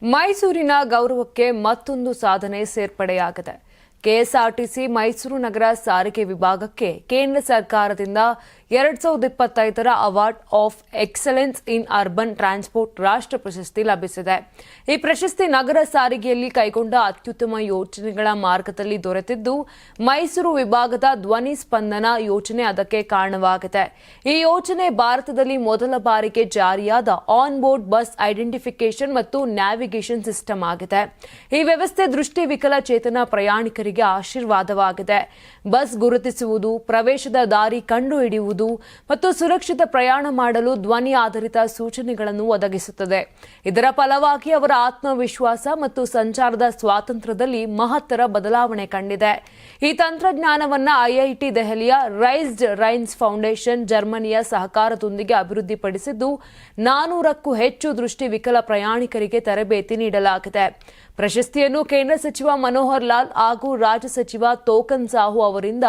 ಮೈಸೂರಿನ ಗೌರವಕ್ಕೆ ಮತ್ತೊಂದು ಸಾಧನೆ ಸೇರ್ಪಡೆಯಾಗಿದೆ. ಕೆಎಸ್ಆರ್ಟಿಸಿ ಮೈಸೂರು ನಗರ ಸಾರಿಗೆ ವಿಭಾಗಕ್ಕೆ ಕೇಂದ್ರ ಸರ್ಕಾರದಿಂದ 2025ರ award of excellence in urban transport ರಾಷ್ಟ್ರ ಪ್ರಶಸ್ತಿ ಲಭಿಸಿದೆ. ಈ ಪ್ರಶಸ್ತಿ ನಗರ ಸಾರಿಗೆಯಲ್ಲಿ ಕೈಗೊಂಡ ಅತ್ಯುತ್ತಮ ಯೋಜನೆಗಳ ಮಾರ್ಗದಲ್ಲಿ ದೊರೆತಿದ್ದು, ಮೈಸೂರು ವಿಭಾಗದ ಧ್ವನಿ ಸ್ಪಂದನ ಯೋಜನೆ ಅದಕ್ಕೆ ಕಾರಣವಾಗಿದೆ. ಈ ಯೋಜನೆ ಭಾರತದಲ್ಲಿ ಮೊದಲ ಬಾರಿಗೆ ಜಾರಿಯಾದ ಆನ್ ಬೋರ್ಡ್ ಬಸ್ ಐಡೆಂಟಿಫಿಕೇಷನ್ ಮತ್ತು ನ್ಯಾವಿಗೇಷನ್ ಸಿಸ್ಟಮ್ ಆಗಿದೆ. ಈ ವ್ಯವಸ್ಥೆ ದೃಷ್ಟಿ ವಿಕಲಚೇತನ ಪ್ರಯಾಣಿಕರಿಗೆ ಆಶೀರ್ವಾದವಾಗಿದೆ. ಬಸ್ ಗುರುತಿಸುವುದು, ಪ್ರವೇಶದ ದಾರಿ ಕಂಡುಹಿಡಿಯುವುದು ಮತ್ತು ಸುರಕ್ಷಿತ ಪ್ರಯಾಣ ಮಾಡಲು ಧ್ವನಿ ಆಧಾರಿತ ಸೂಚನೆಗಳನ್ನು ಒದಗಿಸುತ್ತದೆ. ಇದರ ಫಲವಾಗಿ ಅವರ ಆತ್ಮವಿಶ್ವಾಸ ಮತ್ತು ಸಂಚಾರದ ಸ್ವಾತಂತ್ರ್ಯದಲ್ಲಿ ಮಹತ್ತರ ಬದಲಾವಣೆ ಕಂಡಿದೆ. ಈ ತಂತ್ರಜ್ಞಾನವನ್ನು ಐಐಟಿ ದೆಹಲಿಯ ರೈಸ್ಡ್ ರೈನ್ಸ್ ಫೌಂಡೇಶನ್ ಜರ್ಮನಿಯ ಸಹಕಾರದೊಂದಿಗೆ ಅಭಿವೃದ್ಧಿಪಡಿಸಿದ್ದು, 400ಕ್ಕೂ ಹೆಚ್ಚು ದೃಷ್ಟಿ ವಿಕಲ ಪ್ರಯಾಣಿಕರಿಗೆ ತರಬೇತಿ ನೀಡಲಾಗಿದೆ. ಪ್ರಶಸ್ತಿಯನ್ನು ಕೇಂದ್ರ ಸಚಿವ ಮನೋಹರ್ ಲಾಲ್ ಹಾಗೂ ರಾಜ್ಯ ಸಚಿವ ತೋಕನ್ ಸಾಹು ಅವರಿಂದ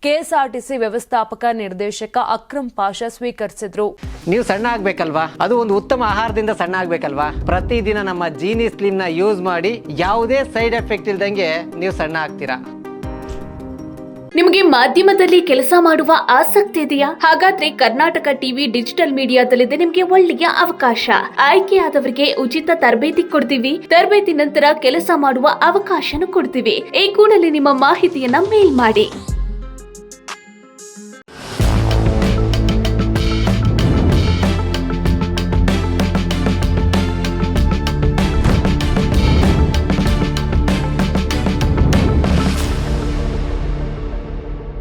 ಕೆಎಸ್ಆರ್ಟಿಸಿ ವ್ಯವಸ್ಥಾಪಕ ನಿರ್ದೇಶಕ ಅಕ್ರಮ್ ಪಾಷಾ ಸ್ವೀಕರಿಸಿದ್ರು. ನೀವು ಸಣ್ಣ ಆಗ್ಬೇಕಲ್ವಾ? ಅದು ಒಂದು ಉತ್ತಮ ಆಹಾರದಿಂದ ಸಣ್ಣ ಆಗ್ಬೇಕಲ್ವಾ? ಪ್ರತಿದಿನ ನಮ್ಮ ಜೀನಿ ಸ್ಲಿಮ್ ನ ಯೂಸ್ ಮಾಡಿ ಯಾವುದೇ ಸೈಡ್ ಎಫೆಕ್ಟ್ ಇಲ್ದಂಗೆ ನೀವು ಸಣ್ಣ ಆಗ್ತೀರಾ. ನಿಮಗೆ ಮಾಧ್ಯಮದಲ್ಲಿ ಕೆಲಸ ಮಾಡುವ ಆಸಕ್ತಿ ಇದೆಯಾ? ಹಾಗಾದ್ರೆ ಕರ್ನಾಟಕ ಟಿವಿ ಡಿಜಿಟಲ್ ಮೀಡಿಯಾದಲ್ಲಿದೆ ನಿಮಗೆ ಒಳ್ಳೆಯ ಅವಕಾಶ. ಆಯ್ಕೆಯಾದವರಿಗೆ ಉಚಿತ ತರಬೇತಿ ಕೊಡ್ತೀವಿ. ತರಬೇತಿ ನಂತರ ಕೆಲಸ ಮಾಡುವ ಅವಕಾಶನೂ ಕೊಡ್ತೀವಿ. ಈ ಕೂಡಲೇ ನಿಮ್ಮ ಮಾಹಿತಿಯನ್ನ ಮೇಲ್ ಮಾಡಿ.